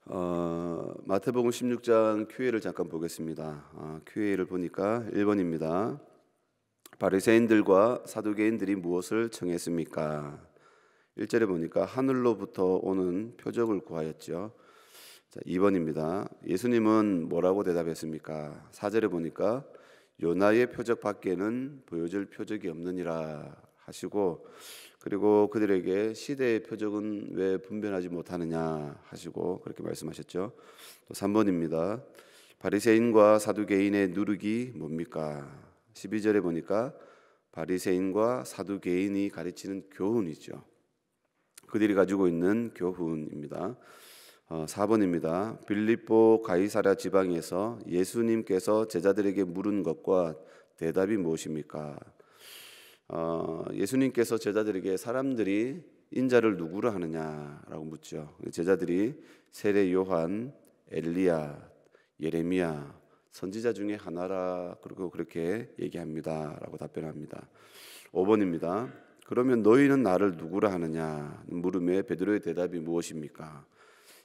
마태복음 16장 Q&A를 잠깐 보겠습니다. Q&A를 보니까 1번입니다. 바리새인들과 사두개인들이 무엇을 청했습니까? 1절에 보니까 하늘로부터 오는 표적을 구하였죠. 2번입니다. 예수님은 뭐라고 대답했습니까? 4절에 보니까 요나의 표적 밖에는 보여줄 표적이 없느니라 하시고, 그리고 그들에게 시대의 표적은 왜 분별하지 못하느냐 하시고 그렇게 말씀하셨죠. 또 3번입니다. 바리새인과 사두개인의 누룩이 뭡니까? 12절에 보니까 바리새인과 사두개인이 가르치는 교훈이죠. 그들이 가지고 있는 교훈입니다. 4번입니다. 빌립보 가이사랴 지방에서 예수님께서 제자들에게 물은 것과 대답이 무엇입니까? 예수님께서 제자들에게 사람들이 인자를 누구로 하느냐라고 묻죠. 제자들이 세례 요한, 엘리야, 예레미야, 선지자 중에 하나라 그리고 그렇게 얘기합니다라고 답변합니다. 5번입니다. 그러면 너희는 나를 누구라 하느냐 물음에 베드로의 대답이 무엇입니까?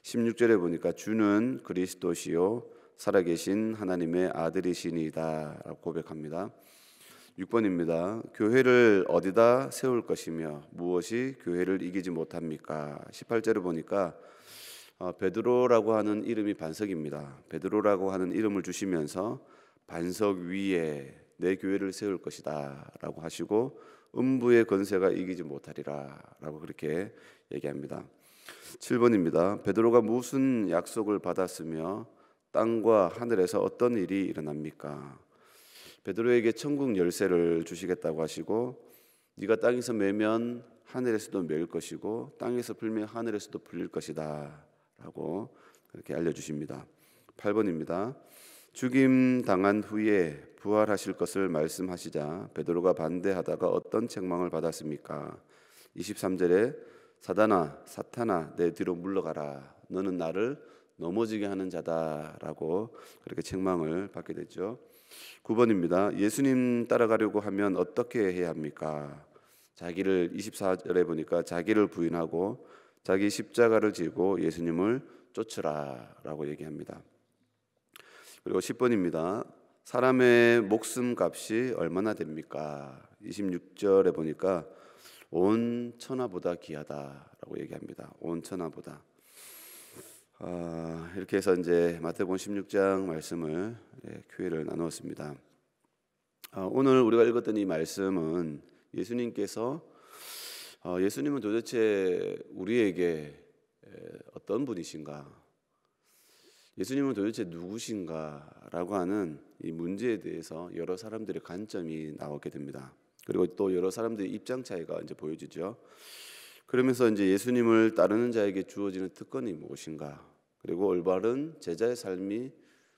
16절에 보니까 주는 그리스도시요 살아계신 하나님의 아들이시니이다 라고 고백합니다. 6번입니다. 교회를 어디다 세울 것이며 무엇이 교회를 이기지 못합니까? 18절에 보니까 베드로라고 하는 이름이 반석입니다. 베드로라고 하는 이름을 주시면서 반석 위에 내 교회를 세울 것이다 라고 하시고 음부의 권세가 이기지 못하리라 라고 그렇게 얘기합니다. 7번입니다. 베드로가 무슨 약속을 받았으며 땅과 하늘에서 어떤 일이 일어납니까? 베드로에게 천국 열쇠를 주시겠다고 하시고 네가 땅에서 매면 하늘에서도 매일 것이고 땅에서 풀면 하늘에서도 풀릴 것이다 라고 그렇게 알려주십니다. 8번입니다. 죽임 당한 후에 부활하실 것을 말씀하시자 베드로가 반대하다가 어떤 책망을 받았습니까? 23절에 사탄아 내 뒤로 물러가라 너는 나를 넘어지게 하는 자다라고 그렇게 책망을 받게 됐죠. 9번입니다. 예수님 따라가려고 하면 어떻게 해야 합니까? 24절에 보니까 자기를 부인하고 자기 십자가를 지고 예수님을 쫓으라 라고 얘기합니다. 그리고 10번입니다. 사람의 목숨 값이 얼마나 됩니까? 26절에 보니까 온 천하보다 귀하다라고 얘기합니다. 온 천하보다. 이렇게 해서 이제 마태복음 16장 말씀을 교회를 나누었습니다. 오늘 우리가 읽었던 이 말씀은 예수님은 도대체 우리에게 어떤 분이신가? 예수님은 도대체 누구신가라고 하는 이 문제에 대해서 여러 사람들의 관점이 나오게 됩니다. 그리고 또 여러 사람들의 입장 차이가 이제 보여지죠. 그러면서 이제 예수님을 따르는 자에게 주어지는 특권이 무엇인가, 그리고 올바른 제자의 삶이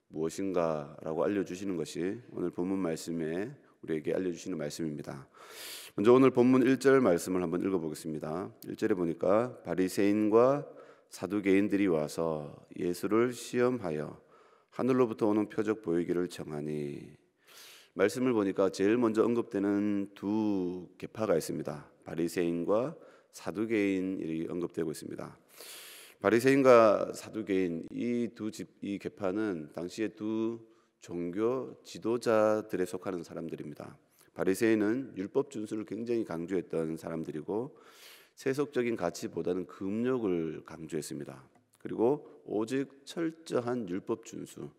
무엇인가라고 알려주시는 것이 오늘 본문 말씀에 우리에게 알려주시는 말씀입니다. 먼저 오늘 본문 1절 말씀을 한번 읽어보겠습니다. 1절에 보니까 바리새인과 사두개인들이 와서 예수를 시험하여 하늘로부터 오는 표적 보이기를 청하니, 말씀을 보니까 제일 먼저 언급되는 두 계파가 있습니다. 바리새인과 사두개인이 언급되고 있습니다. 바리새인과 사두개인 이 계파는 당시의 두 종교 지도자들에 속하는 사람들입니다. 바리새인은 율법 준수를 굉장히 강조했던 사람들이고 세속적인 가치보다는 금욕을 강조했습니다. 그리고 오직 철저한 율법 준수,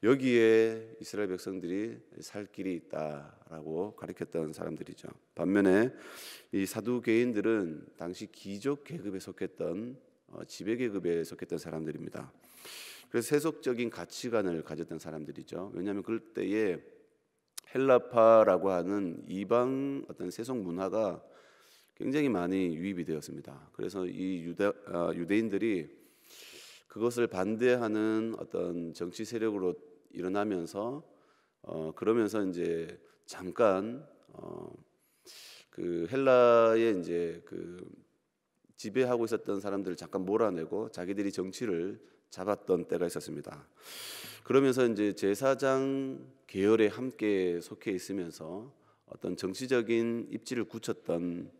여기에 이스라엘 백성들이 살 길이 있다라고 가르쳤던 사람들이죠. 반면에 이 사두개인들은 당시 귀족 계급에 속했던 지배 계급에 속했던 사람들입니다. 그래서 세속적인 가치관을 가졌던 사람들이죠. 왜냐하면 그때에 헬라파라고 하는 이방 어떤 세속 문화가 굉장히 많이 유입이 되었습니다. 그래서 이 유대인들이 그것을 반대하는 어떤 정치 세력으로 일어나면서 그러면서 이제 잠깐 그 헬라의 이제 그 지배하고 있었던 사람들을 잠깐 몰아내고 자기들이 정치를 잡았던 때가 있었습니다. 그러면서 이제 제사장 계열에 함께 속해 있으면서 어떤 정치적인 입지를 굳혔던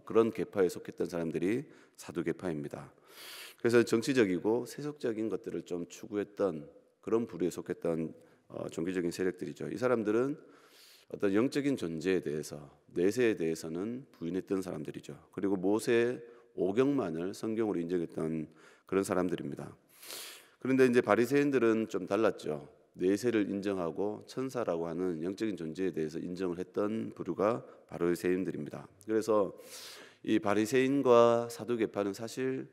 그런 계파에 속했던 사람들이 사두개파입니다. 그래서 정치적이고 세속적인 것들을 좀 추구했던 그런 부류에 속했던 종교적인 세력들이죠. 이 사람들은 어떤 영적인 존재에 대해서, 내세에 대해서는 부인했던 사람들이죠. 그리고 모세 오경만을 성경으로 인정했던 그런 사람들입니다. 그런데 이제 바리새인들은 좀 달랐죠. 내세를 인정하고 천사라고 하는 영적인 존재에 대해서 인정을 했던 부류가 바리새인들입니다. 그래서 이 바리새인과 사두개파는 사실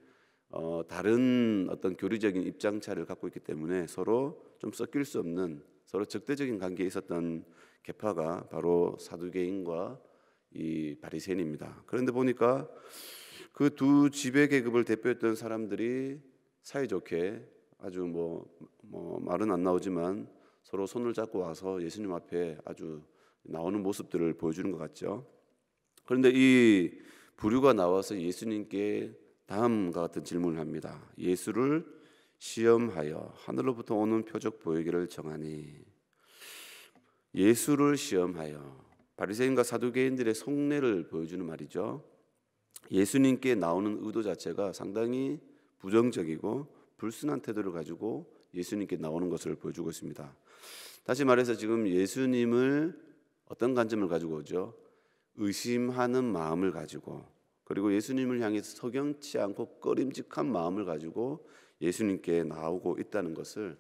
다른 어떤 교리적인 입장차를 갖고 있기 때문에 서로 좀 섞일 수 없는, 서로 적대적인 관계에 있었던 계파가 바로 사두개인과 이 바리새인입니다. 그런데 보니까 그 두 지배 계급을 대표했던 사람들이 사이좋게 아주 말은 안 나오지만 서로 손을 잡고 와서 예수님 앞에 아주 나오는 모습들을 보여주는 것 같죠. 그런데 이 부류가 나와서 예수님께 다음과 같은 질문을 합니다. 예수를 시험하여 하늘로부터 오는 표적 보이기를 정하니. 예수를 시험하여, 바리새인과 사두개인들의 속내를 보여주는 말이죠. 예수님께 나오는 의도 자체가 상당히 부정적이고 불순한 태도를 가지고 예수님께 나오는 것을 보여주고 있습니다. 다시 말해서 지금 예수님을 어떤 관점을 가지고 오죠? 의심하는 마음을 가지고, 그리고 예수님을 향해서 석연치 않고 꺼림직한 마음을 가지고 예수님께 나오고 있다는 것을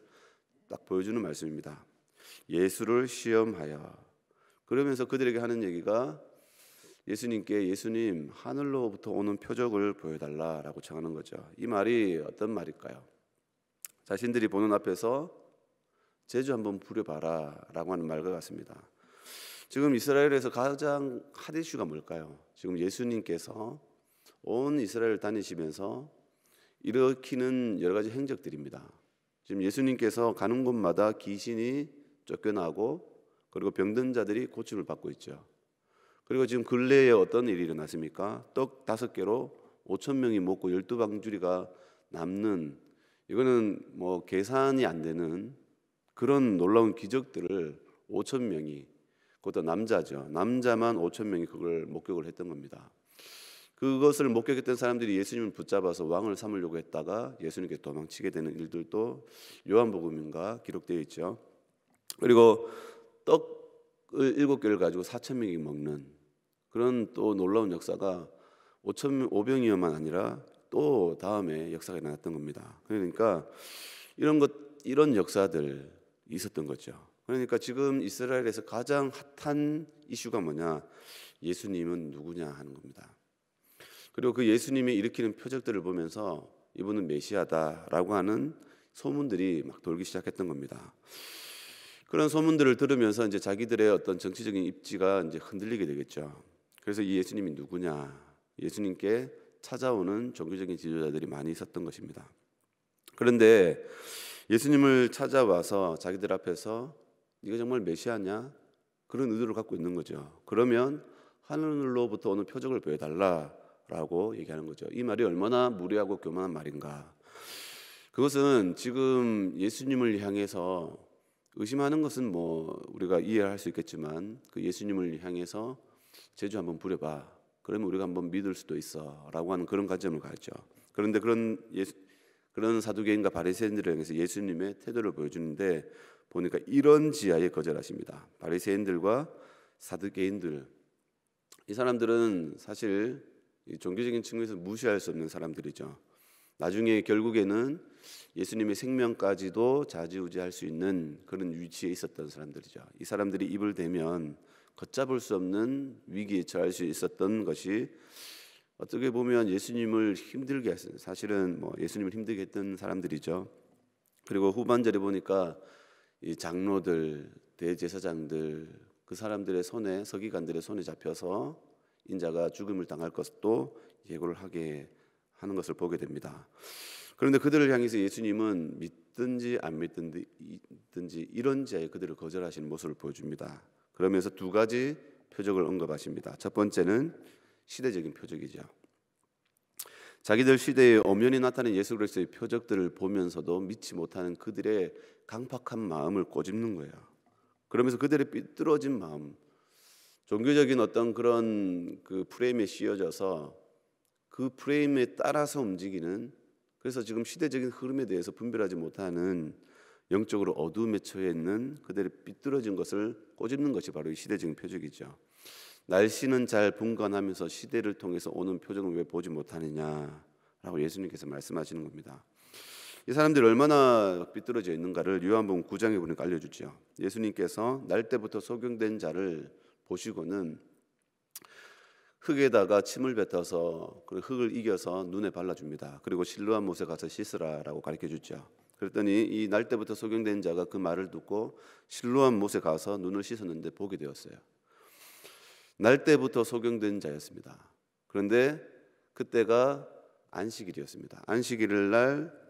딱 보여주는 말씀입니다. 예수를 시험하여. 그러면서 그들에게 하는 얘기가 예수님께 예수님 하늘로부터 오는 표적을 보여달라라고 청하는 거죠. 이 말이 어떤 말일까요? 자신들이 보는 앞에서 제주 한번 부려봐라 라고 하는 말과 같습니다. 지금 이스라엘에서 가장 핫 이슈가 뭘까요? 지금 예수님께서 온 이스라엘을 다니시면서 일으키는 여러 가지 행적들입니다. 지금 예수님께서 가는 곳마다 귀신이 쫓겨나고, 그리고 병든 자들이 고침을 받고 있죠. 그리고 지금 근래에 어떤 일이 일어났습니까? 떡 5개로 5천 명이 먹고 12방주리가 남는, 이거는 계산이 안 되는 그런 놀라운 기적들을 5천 명이, 그것도 남자죠. 남자만 5천 명이 그걸 목격을 했던 겁니다. 그것을 목격했던 사람들이 예수님을 붙잡아서 왕을 삼으려고 했다가 예수님께 도망치게 되는 일들도 요한복음인가 기록되어 있죠. 그리고 떡을 7개를 가지고 4천 명이 먹는 그런 또 놀라운 역사가 5병이어만 아니라 또 다음에 역사가 일어났던 겁니다. 그러니까 이런 역사들 있었던 거죠. 그러니까 지금 이스라엘에서 가장 핫한 이슈가 뭐냐? 예수님은 누구냐 하는 겁니다. 그리고 그 예수님이 일으키는 표적들을 보면서 이분은 메시아다라고 하는 소문들이 막 돌기 시작했던 겁니다. 그런 소문들을 들으면서 이제 자기들의 어떤 정치적인 입지가 이제 흔들리게 되겠죠. 그래서 이 예수님이 누구냐? 예수님께 찾아오는 종교적인 지도자들이 많이 있었던 것입니다. 그런데 예수님을 찾아와서 자기들 앞에서 네가 정말 메시아냐? 그런 의도를 갖고 있는 거죠. 그러면 하늘로부터 오는 표적을 보여달라라고 얘기하는 거죠. 이 말이 얼마나 무례하고 교만한 말인가. 그것은 지금 예수님을 향해서 의심하는 것은 우리가 이해할 수 있겠지만, 그 예수님을 향해서 제주 한번 부려봐. 그러면 우리가 한번 믿을 수도 있어라고 하는 그런 관점을 가졌죠. 그런데 그런 사두개인과 바리새인들을 향해서 예수님의 태도를 보여주는데 보니까 이런 지하에 거절하십니다. 바리새인들과 사두개인들, 이 사람들은 사실 종교적인 측면에서 무시할 수 없는 사람들이죠. 나중에 결국에는 예수님의 생명까지도 좌지우지할 수 있는 그런 위치에 있었던 사람들이죠. 이 사람들이 입을 대면 걷잡을 수 없는 위기에 처할 수 있었던 것이 어떻게 보면 예수님을 힘들게 했어요. 사실은 예수님을 힘들게 했던 사람들이죠. 그리고 후반절에 보니까 이 장로들, 대제사장들, 그 사람들의 손에, 서기관들의 손에 잡혀서 인자가 죽음을 당할 것도 예고를 하게 하는 것을 보게 됩니다. 그런데 그들을 향해서 예수님은 믿든지 안 믿든지 이런 지하에 그들을 거절하시는 모습을 보여줍니다. 그러면서 두 가지 표적을 언급하십니다. 첫 번째는 시대적인 표적이죠. 자기들 시대에 엄연히 나타낸 예수 그리스도의 표적들을 보면서도 믿지 못하는 그들의 강팍한 마음을 꼬집는 거예요. 그러면서 그들의 삐뚤어진 마음, 종교적인 어떤 그런 그 프레임에 씌워져서 그 프레임에 따라서 움직이는, 그래서 지금 시대적인 흐름에 대해서 분별하지 못하는 영적으로 어두움에 처해 있는 그들의 삐뚤어진 것을 꼬집는 것이 바로 이 시대적인 표적이죠. 날씨는 잘 분간하면서 시대를 통해서 오는 표적은 왜 보지 못하느냐라고 예수님께서 말씀하시는 겁니다. 이 사람들이 얼마나 삐뚤어져 있는가를 요한복음 9장에 보니까 알려주죠. 예수님께서 날 때부터 소경된 자를 보시고는 흙에다가 침을 뱉어서 그 흙을 이겨서 눈에 발라줍니다. 그리고 실로암 못에 가서 씻으라라고 가르쳐주죠. 그랬더니 이 날 때부터 소경된 자가 그 말을 듣고 실로암 못에 가서 눈을 씻었는데 보게 되었어요. 날 때부터 소경된 자였습니다. 그런데 그때가 안식일이었습니다. 안식일을 날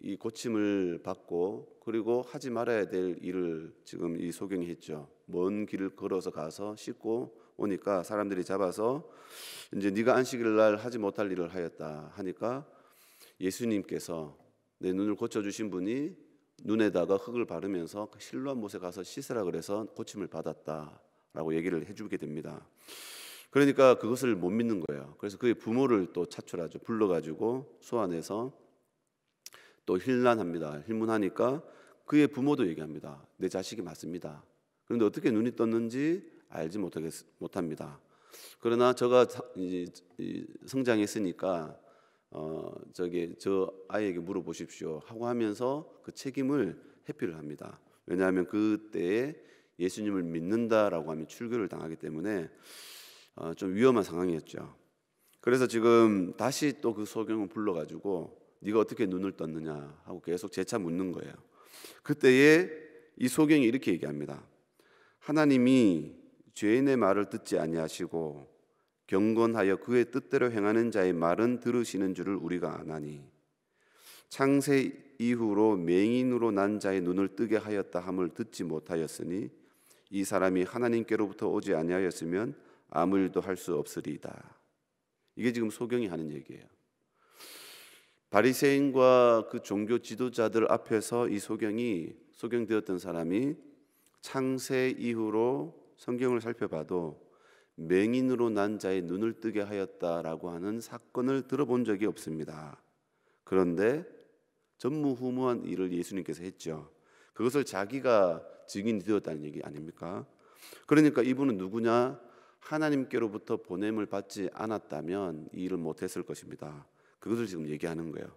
이 고침을 받고 그리고 하지 말아야 될 일을 지금 이 소경이 했죠. 먼 길을 걸어서 가서 씻고 오니까 사람들이 잡아서 이제 네가 안식일 날 하지 못할 일을 하였다 하니까 예수님께서 내 눈을 고쳐주신 분이 눈에다가 흙을 바르면서 실로암 못에 가서 씻으라 그래서 고침을 받았다라고 얘기를 해주게 됩니다. 그러니까 그것을 못 믿는 거예요. 그래서 그의 부모를 또 차출하죠. 불러가지고 소환해서 또 힐난합니다. 힐문하니까 그의 부모도 얘기합니다. 내 자식이 맞습니다. 그런데 어떻게 눈이 떴는지 알지 못합니다. 그러나 저가 성장했으니까 저 아이에게 물어보십시오 하고 하면서 그 책임을 회피를 합니다. 왜냐하면 그때에 예수님을 믿는다라고 하면 출교를 당하기 때문에 좀 위험한 상황이었죠. 그래서 지금 다시 또 그 소경을 불러가지고 네가 어떻게 눈을 떴느냐 하고 계속 재차 묻는 거예요. 그때에 이 소경이 이렇게 얘기합니다. 하나님이 죄인의 말을 듣지 아니하시고 경건하여 그의 뜻대로 행하는 자의 말은 들으시는 줄을 우리가 아나니 창세 이후로 맹인으로 난 자의 눈을 뜨게 하였다 함을 듣지 못하였으니 이 사람이 하나님께로부터 오지 아니하였으면 아무 일도 할 수 없으리이다. 이게 지금 소경이 하는 얘기예요. 바리새인과 그 종교 지도자들 앞에서 이 소경되었던 사람이 창세 이후로 성경을 살펴봐도 맹인으로 난 자의 눈을 뜨게 하였다라고 하는 사건을 들어본 적이 없습니다. 그런데 전무후무한 일을 예수님께서 했죠. 그것을 자기가 증인이 되었다는 얘기 아닙니까? 그러니까 이분은 누구냐? 하나님께로부터 보냄을 받지 않았다면 이 일을 못했을 것입니다. 그것을 지금 얘기하는 거예요.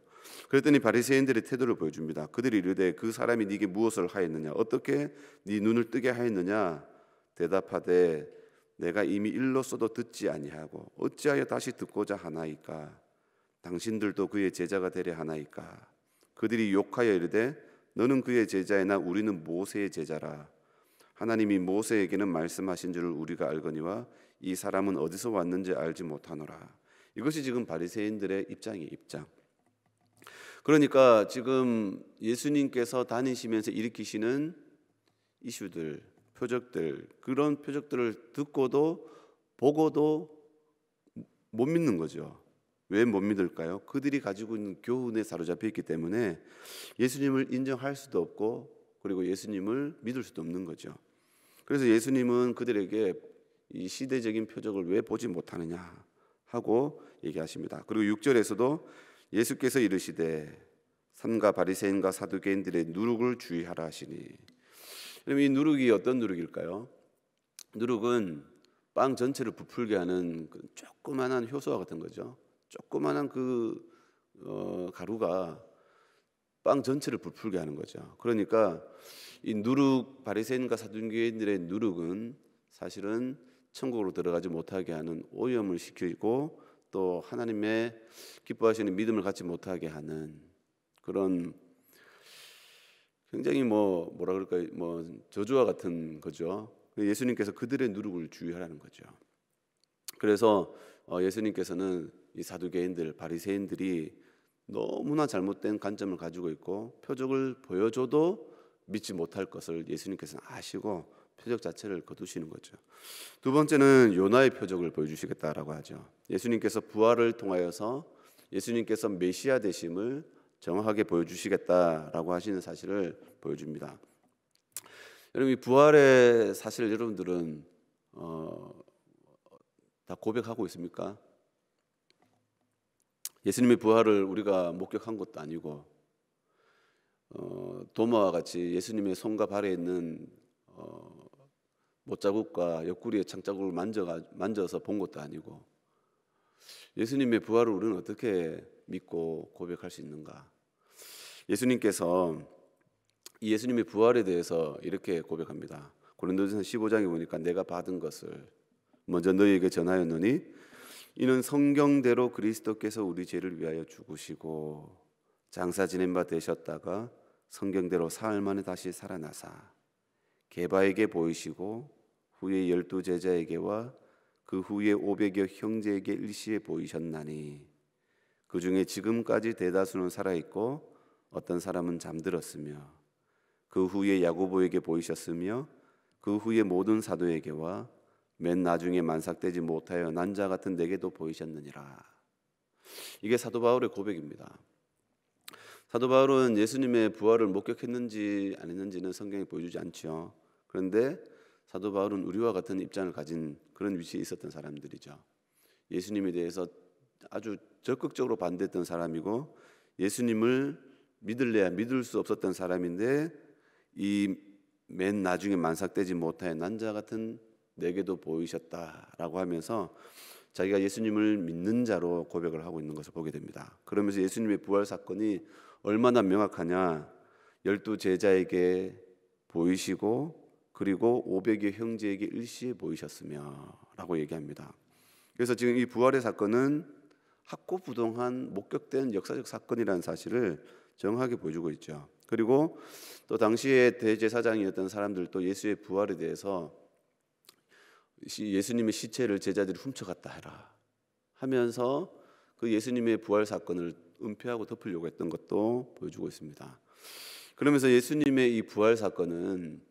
그랬더니 바리새인들의 태도를 보여줍니다. 그들이 이르되 그 사람이 네게 무엇을 하였느냐? 어떻게 네 눈을 뜨게 하였느냐? 대답하되 내가 이미 일로서도 듣지 아니하고 어찌하여 다시 듣고자 하나이까? 당신들도 그의 제자가 되려 하나이까? 그들이 욕하여 이르되 너는 그의 제자이나 우리는 모세의 제자라. 하나님이 모세에게는 말씀하신 줄을 우리가 알거니와 이 사람은 어디서 왔는지 알지 못하노라. 이것이 지금 바리새인들의 입장이에요. 입장. 그러니까 지금 예수님께서 다니시면서 일으키시는 이슈들, 표적들, 그런 표적들을 듣고도 보고도 못 믿는 거죠. 왜 못 믿을까요? 그들이 가지고 있는 교훈에 사로잡혀 있기 때문에 예수님을 인정할 수도 없고 그리고 예수님을 믿을 수도 없는 거죠. 그래서 예수님은 그들에게 이 시대적인 표적을 왜 보지 못하느냐 하고 얘기하십니다. 그리고 6절에서도 예수께서 이르시되 삼가 바리새인과 사두개인들의 누룩을 주의하라 하시니. 그럼 이 누룩이 어떤 누룩일까요? 누룩은 빵 전체를 부풀게 하는 그 조그만한 효소와 같은 거죠. 조그만한 그 가루가 빵 전체를 부풀게 하는 거죠. 그러니까 이 누룩, 바리새인과 사두개인들의 누룩은 사실은 천국으로 들어가지 못하게 하는, 오염을 시키고 또 하나님의 기뻐하시는 믿음을 갖지 못하게 하는 그런 굉장히 뭐라 그럴까요? 저주와 같은 거죠. 예수님께서 그들의 누룩을 주의하라는 거죠. 그래서 예수님께서는 이 사두개인들, 바리새인들이 너무나 잘못된 관점을 가지고 있고 표적을 보여줘도 믿지 못할 것을 예수님께서는 아시고 표적 자체를 거두시는 거죠. 두 번째는 요나의 표적을 보여주시겠다라고 하죠. 예수님께서 부활을 통하여서 예수님께서 메시아 되심을 정확하게 보여주시겠다라고 하시는 사실을 보여줍니다. 여러분, 이 부활의 사실 여러분들은 다 고백하고 있습니까? 예수님의 부활을 우리가 목격한 것도 아니고 도마와 같이 예수님의 손과 발에 있는 못자국과 옆구리의 창자국을 만져서 본 것도 아니고 예수님의 부활을 우리는 어떻게 믿고 고백할 수 있는가? 예수님께서 이 예수님의 부활에 대해서 이렇게 고백합니다. 고린도전서 15장에 보니까 내가 받은 것을 먼저 너희에게 전하였노니 이는 성경대로 그리스도께서 우리 죄를 위하여 죽으시고 장사 지낸 바 되셨다가 성경대로 사흘 만에 다시 살아나사 게바에게 보이시고 후에 12 제자에게와 그 후에 500여 형제에게 일시에 보이셨나니 그 중에 지금까지 대다수는 살아있고 어떤 사람은 잠들었으며 그 후에 야고보에게 보이셨으며 그 후에 모든 사도에게와 맨 나중에 만삭되지 못하여 난 자 같은 내게도 보이셨느니라. 이게 사도 바울의 고백입니다. 사도 바울은 예수님의 부활을 목격했는지 안 했는지는 성경이 보여주지 않죠. 그런데 사도 바울은 우리와 같은 입장을 가진 그런 위치에 있었던 사람들이죠. 예수님에 대해서 아주 적극적으로 반대했던 사람이고 예수님을 믿을래야 믿을 수 없었던 사람인데 이 맨 나중에 만삭되지 못하여 난 자 같은 내게도 보이셨다라고 하면서 자기가 예수님을 믿는 자로 고백을 하고 있는 것을 보게 됩니다. 그러면서 예수님의 부활 사건이 얼마나 명확하냐, 12 제자에게 보이시고 그리고 500여 형제에게 일시에 보이셨으며 라고 얘기합니다. 그래서 지금 이 부활의 사건은 학고부동한 목격된 역사적 사건이라는 사실을 정확하게 보여주고 있죠. 그리고 또 당시에 대제사장이었던 사람들도 예수의 부활에 대해서 예수님의 시체를 제자들이 훔쳐갔다 해라 하면서 그 예수님의 부활 사건을 은폐하고 덮으려고 했던 것도 보여주고 있습니다. 그러면서 예수님의 이 부활 사건은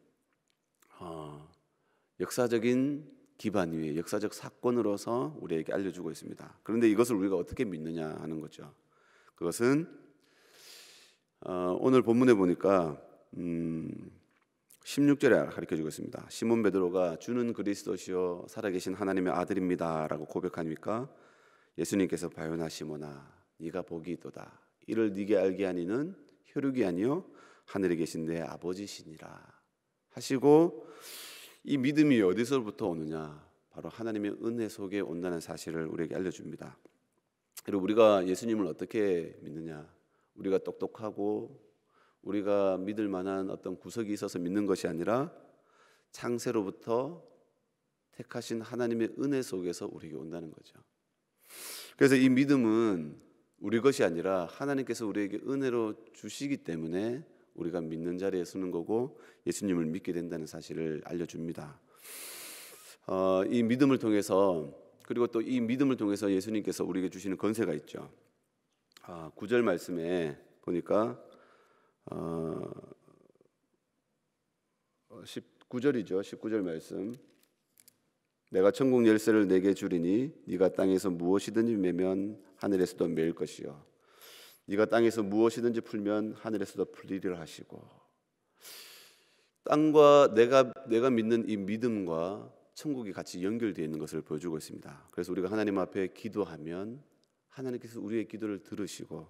역사적인 기반 위에 역사적 사건으로서 우리에게 알려주고 있습니다. 그런데 이것을 우리가 어떻게 믿느냐 하는 거죠. 그것은 오늘 본문에 보니까 16절에 가르쳐주고 있습니다. 시몬 베드로가 주는 그리스도시요 살아계신 하나님의 아들입니다 라고 고백하니까 예수님께서 바요나 시몬아 네가 복이 있도다. 이를 네게 알게 하니는 혈육이 아니요 하늘에 계신 내 아버지시니라 하시고 이 믿음이 어디서부터 오느냐? 바로 하나님의 은혜 속에 온다는 사실을 우리에게 알려줍니다. 그리고 우리가 예수님을 어떻게 믿느냐? 우리가 똑똑하고 우리가 믿을 만한 어떤 구석이 있어서 믿는 것이 아니라 창세로부터 택하신 하나님의 은혜 속에서 우리에게 온다는 거죠. 그래서 이 믿음은 우리 것이 아니라 하나님께서 우리에게 은혜로 주시기 때문에 우리가 믿는 자리에 서는 거고 예수님을 믿게 된다는 사실을 알려줍니다. 이 믿음을 통해서 그리고 또 이 믿음을 통해서 예수님께서 우리에게 주시는 권세가 있죠. 9절 말씀에 보니까 19절이죠. 19절 말씀. 내가 천국 열쇠를 내게 주리니 네가 땅에서 무엇이든지 매면 하늘에서도 매일 것이요 네가 땅에서 무엇이든지 풀면 하늘에서도 풀리리라 하시고 땅과 내가 믿는 이 믿음과 천국이 같이 연결되어 있는 것을 보여주고 있습니다. 그래서 우리가 하나님 앞에 기도하면 하나님께서 우리의 기도를 들으시고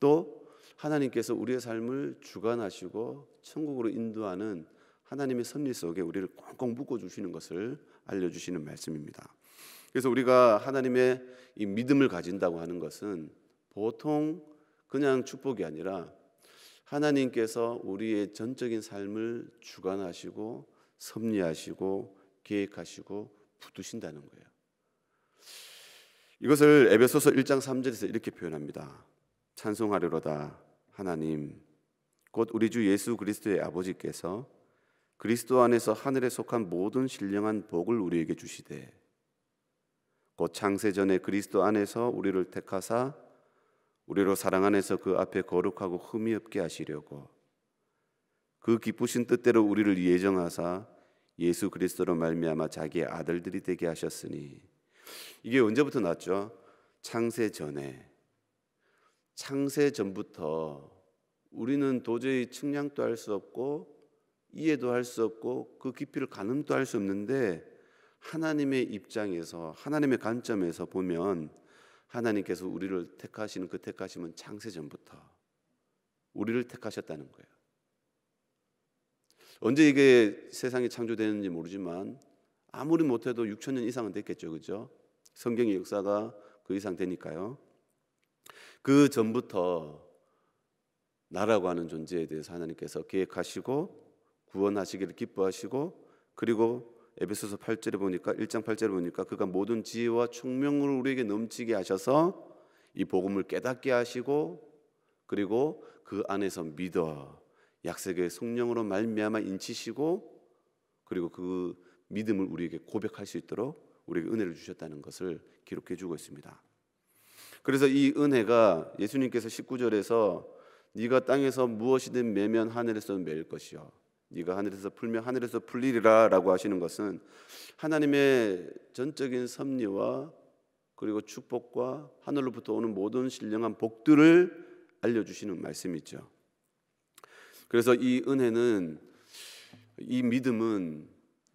또 하나님께서 우리의 삶을 주관하시고 천국으로 인도하는 하나님의 섭리 속에 우리를 꽁꽁 묶어주시는 것을 알려주시는 말씀입니다. 그래서 우리가 하나님의 이 믿음을 가진다고 하는 것은 보통 그냥 축복이 아니라 하나님께서 우리의 전적인 삶을 주관하시고 섭리하시고 계획하시고 붙드신다는 거예요. 이것을 에베소서 1장 3절에서 이렇게 표현합니다. 찬송하리로다 하나님 곧 우리 주 예수 그리스도의 아버지께서 그리스도 안에서 하늘에 속한 모든 신령한 복을 우리에게 주시되 곧 창세전에 그리스도 안에서 우리를 택하사 우리로 사랑 안에서 그 앞에 거룩하고 흠이 없게 하시려고 그 기쁘신 뜻대로 우리를 예정하사 예수 그리스도로 말미암아 자기의 아들들이 되게 하셨으니 이게 언제부터 났죠? 창세전에 창세전부터 우리는 도저히 측량도 할 수 없고 이해도 할 수 없고 그 깊이를 가늠도 할 수 없는데 하나님의 입장에서, 하나님의 관점에서 보면 하나님께서 우리를 택하시는 그 택하심은 창세전부터 우리를 택하셨다는 거예요. 언제 이게 세상이 창조되는지 모르지만 아무리 못해도 6,000년 이상은 됐겠죠, 그죠? 성경의 역사가 그 이상 되니까요. 그 전부터 나라고 하는 존재에 대해서 하나님께서 계획하시고 구원하시기를 기뻐하시고, 그리고 에베소서 8절에 보니까 1장 8절에 보니까 그가 모든 지혜와 총명을 우리에게 넘치게 하셔서 이 복음을 깨닫게 하시고, 그리고 그 안에서 믿어 약속의 성령으로 말미암아 인치시고, 그리고 그 믿음을 우리에게 고백할 수 있도록 우리에게 은혜를 주셨다는 것을 기록해 주고 있습니다. 그래서 이 은혜가 예수님께서 19절에서 네가 땅에서 무엇이든 매면 하늘에서 매일 것이요 네가 하늘에서 풀면 하늘에서 풀리리라 라고 하시는 것은 하나님의 전적인 섭리와 그리고 축복과 하늘로부터 오는 모든 신령한 복들을 알려주시는 말씀이죠. 그래서 이 은혜는, 이 믿음은,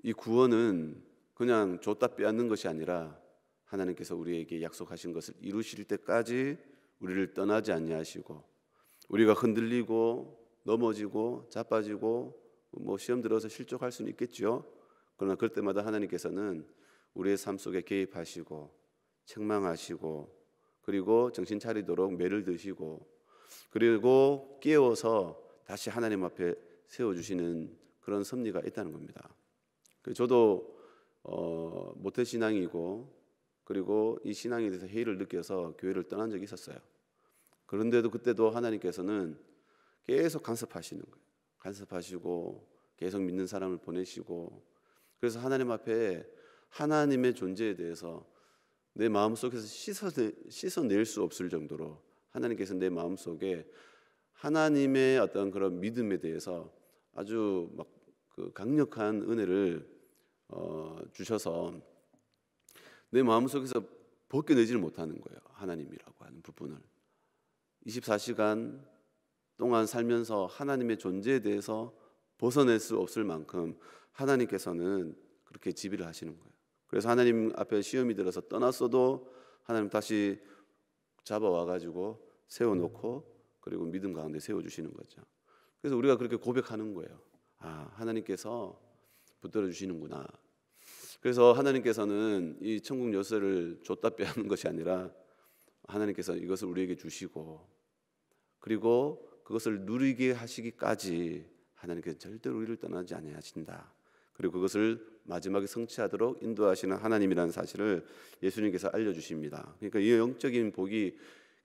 이 구원은 그냥 줬다 빼앗는 것이 아니라 하나님께서 우리에게 약속하신 것을 이루실 때까지 우리를 떠나지 아니하시고, 우리가 흔들리고 넘어지고 자빠지고 뭐 시험 들어서 실족할 수는 있겠죠. 그러나 그럴 때마다 하나님께서는 우리의 삶 속에 개입하시고 책망하시고, 그리고 정신 차리도록 매를 드시고, 그리고 깨워서 다시 하나님 앞에 세워주시는 그런 섭리가 있다는 겁니다. 저도 모태신앙이고, 그리고 이 신앙에 대해서 해이를 느껴서 교회를 떠난 적이 있었어요. 그런데도 그때도 하나님께서는 계속 간섭하시는 거예요. 간섭하시고 계속 믿는 사람을 보내시고, 그래서 하나님 앞에 하나님의 존재에 대해서 내 마음속에서 씻어낼 수 없을 정도로 하나님께서 내 마음속에 하나님의 어떤 그런 믿음에 대해서 아주 막 그 강력한 은혜를 주셔서 내 마음속에서 벗겨내지를 못하는 거예요. 하나님이라고 하는 부분을 24시간 동안 살면서 하나님의 존재에 대해서 벗어낼 수 없을 만큼 하나님께서는 그렇게 지배를 하시는 거예요. 그래서 하나님 앞에 시험이 들어서 떠났어도 하나님 다시 잡아와가지고 세워놓고, 그리고 믿음 가운데 세워주시는 거죠. 그래서 우리가 그렇게 고백하는 거예요. 아, 하나님께서 붙들어 주시는구나. 그래서 하나님께서는 이 천국 열쇠를 줬다 빼앗는 것이 아니라 하나님께서 이것을 우리에게 주시고, 그리고 그것을 누리게 하시기까지 하나님께서 절대로 우리를 떠나지 아니하신다. 그리고 그것을 마지막에 성취하도록 인도하시는 하나님이라는 사실을 예수님께서 알려주십니다. 그러니까 이 영적인 복이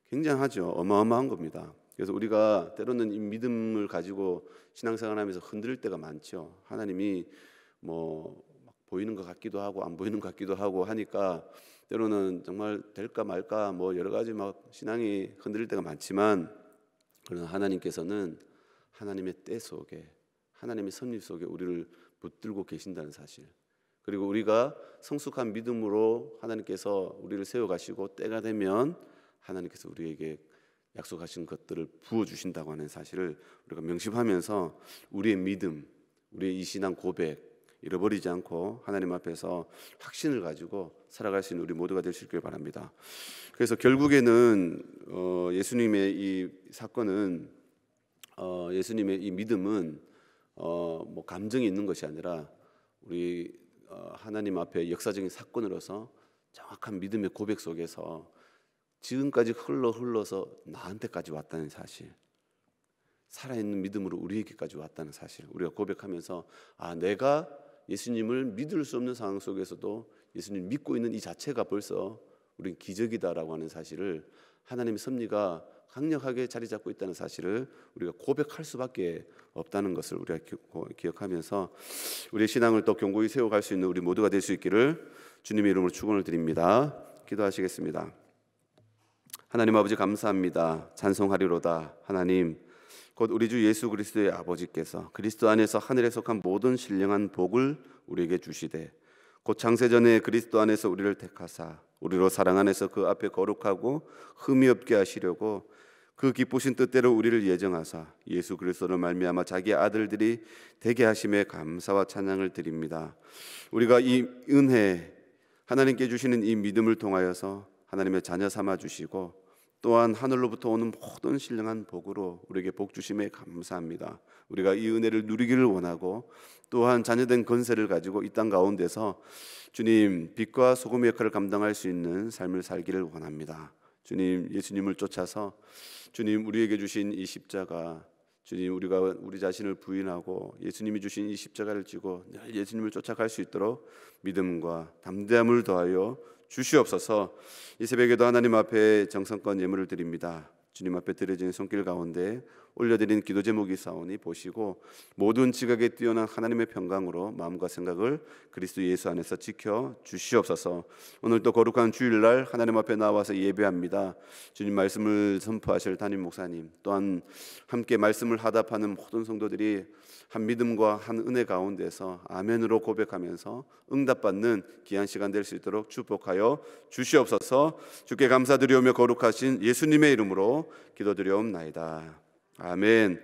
굉장하죠. 어마어마한 겁니다. 그래서 우리가 때로는 이 믿음을 가지고 신앙생활하면서 흔들릴 때가 많죠. 하나님이 뭐 보이는 것 같기도 하고 안 보이는 것 같기도 하고 하니까 때로는 정말 될까 말까 뭐 여러 가지 막 신앙이 흔들릴 때가 많지만, 그러나 하나님께서는 하나님의 때 속에, 하나님의 섭리 속에 우리를 붙들고 계신다는 사실, 그리고 우리가 성숙한 믿음으로 하나님께서 우리를 세워가시고 때가 되면 하나님께서 우리에게 약속하신 것들을 부어주신다고 하는 사실을 우리가 명심하면서 우리의 믿음, 우리의 이 신앙 고백 잃어버리지 않고 하나님 앞에서 확신을 가지고 살아갈 수 있는 우리 모두가 될 수 있길 바랍니다. 그래서 결국에는 예수님의 이 사건은, 예수님의 이 믿음은 뭐 감정이 있는 것이 아니라 우리 하나님 앞에 역사적인 사건으로서 정확한 믿음의 고백 속에서 지금까지 흘러서 나한테까지 왔다는 사실, 살아있는 믿음으로 우리에게까지 왔다는 사실, 우리가 고백하면서 아, 내가 예수님을 믿을 수 없는 상황 속에서도 예수님 믿고 있는 이 자체가 벌써 우리는 기적이다라고 하는 사실을, 하나님의 섭리가 강력하게 자리 잡고 있다는 사실을 우리가 고백할 수밖에 없다는 것을 우리가 기억하면서 우리의 신앙을 더 견고히 세워갈 수 있는 우리 모두가 될 수 있기를 주님의 이름으로 축원을 드립니다. 기도하시겠습니다. 하나님 아버지 감사합니다. 찬송하리로다. 하나님 곧 우리 주 예수 그리스도의 아버지께서 그리스도 안에서 하늘에 속한 모든 신령한 복을 우리에게 주시되, 곧 창세전에 그리스도 안에서 우리를 택하사 우리로 사랑 안에서 그 앞에 거룩하고 흠이 없게 하시려고 그 기쁘신 뜻대로 우리를 예정하사 예수 그리스도로 말미암아 자기 아들들이 되게 하심에 감사와 찬양을 드립니다. 우리가 이 은혜, 하나님께 주시는 이 믿음을 통하여서 하나님의 자녀 삼아 주시고 또한 하늘로부터 오는 모든 신령한 복으로 우리에게 복 주심에 감사합니다. 우리가 이 은혜를 누리기를 원하고 또한 자녀된 건세를 가지고 이 땅 가운데서 주님 빛과 소금의 역할을 감당할 수 있는 삶을 살기를 원합니다. 주님, 예수님을 쫓아서 주님 우리에게 주신 이 십자가, 주님 우리가 우리 자신을 부인하고 예수님이 주신 이 십자가를 지고 늘 예수님을 쫓아갈 수 있도록 믿음과 담대함을 더하여 주시옵소서. 이 새벽에도 하나님 앞에 정성껏 예물을 드립니다. 주님 앞에 드려진 손길 가운데 올려드린 기도 제목이 있사오니 보시고 모든 지각에 뛰어난 하나님의 평강으로 마음과 생각을 그리스도 예수 안에서 지켜 주시옵소서. 오늘도 거룩한 주일날 하나님 앞에 나와서 예배합니다. 주님 말씀을 선포하실 담임 목사님, 또한 함께 말씀을 하답하는 모든 성도들이 한 믿음과 한 은혜 가운데서 아멘으로 고백하면서 응답받는 귀한 시간 될 수 있도록 축복하여 주시옵소서. 주께 감사드리오며 거룩하신 예수님의 이름으로 기도드리옵나이다. 아멘.